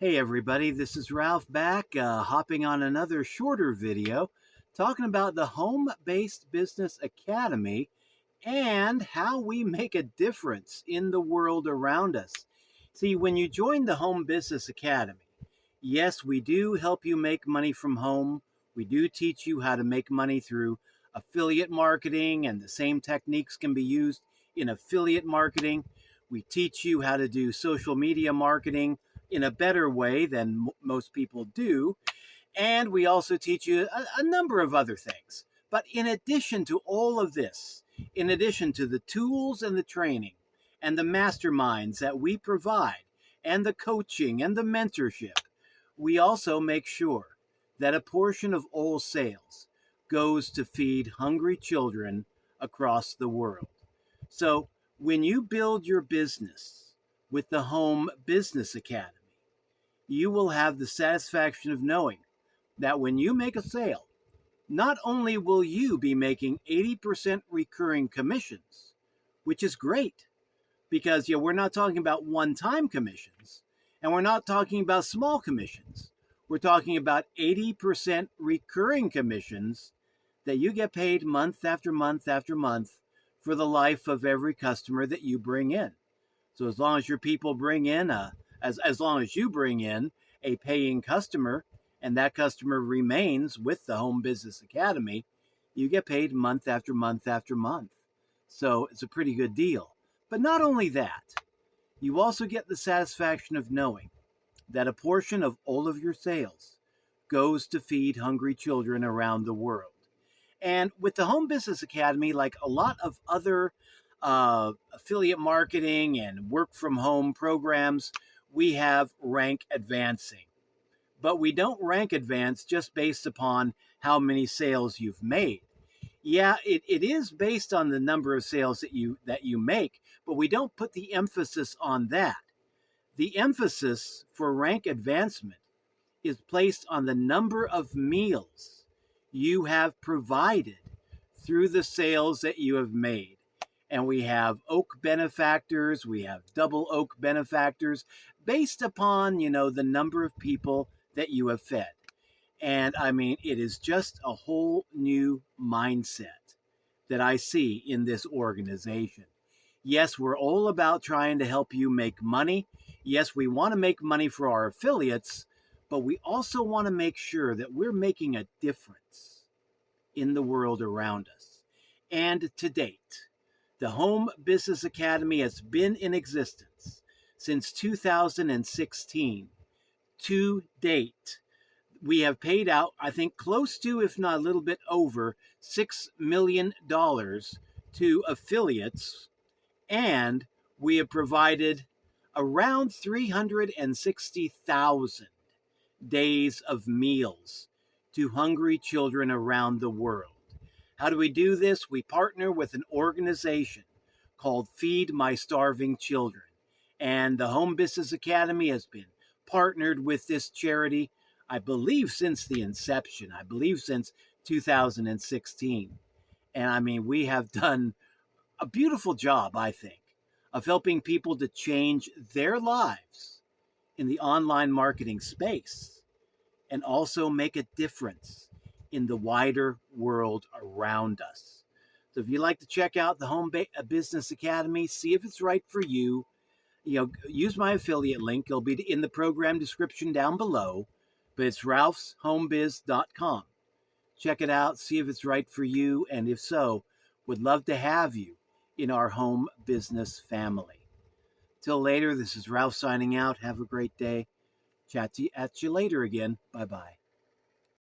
Hey everybody, this is Ralph back, hopping on another shorter video talking about the Home-Based Business Academy and how we make a difference in the world around us. See, when you join the Home Business Academy, yes, we do help you make money from home. We do teach you how to make money through affiliate marketing, and the same techniques can be used in affiliate marketing. We teach you how to do social media marketing in a better way than most people do. And we also teach you a number of other things. But in addition to all of this, in addition to the tools and the training and the masterminds that we provide, and the coaching and the mentorship, we also make sure that a portion of all sales goes to feed hungry children across the world. So when you build your business with the Home Business Academy, you will have the satisfaction of knowing that when you make a sale, not only will you be making 80% recurring commissions, which is great because we're not talking about one-time commissions, and we're not talking about small commissions. We're talking about 80% recurring commissions that you get paid month after month after month for the life of every customer that you bring in. So as long as your people bring in as long as you bring in a paying customer and that customer remains with the Home Business Academy, you get paid month after month after month. So it's a pretty good deal. But not only that, you also get the satisfaction of knowing that a portion of all of your sales goes to feed hungry children around the world. And with the Home Business Academy, like a lot of other affiliate marketing and work from home programs, we have rank advancing. But we don't rank advance just based upon how many sales you've made. Yeah, it is based on the number of sales that you make, but we don't put the emphasis on that. The emphasis for rank advancement is placed on the number of meals you have provided through the sales that you have made. And we have oak benefactors, we have double oak benefactors based upon, the number of people that you have fed. And I mean, it is just a whole new mindset that I see in this organization. Yes, we're all about trying to help you make money. Yes, we want to make money for our affiliates, but we also want to make sure that we're making a difference in the world around us. And to date, the Home Business Academy has been in existence since 2016. To date, we have paid out, I think, close to, if not a little bit over, $6 million to affiliates, and we have provided around 360,000 days of meals to hungry children around the world. How do we do this? We partner with an organization called Feed My Starving Children, and the Home Business Academy has been partnered with this charity, I believe, since the inception. I believe since 2016. And I mean, we have done a beautiful job, I think, of helping people to change their lives in the online marketing space and also make a difference in the wider world around us. So if you'd like to check out the Home Business Academy, see if it's right for you, use my affiliate link. It'll be in the program description down below, but it's ralphshomebiz.com. Check it out, see if it's right for you, and if so, would love to have you in our home business family. Till later, this is Ralph signing out. Have a great day. Chat to you later again. Bye-bye.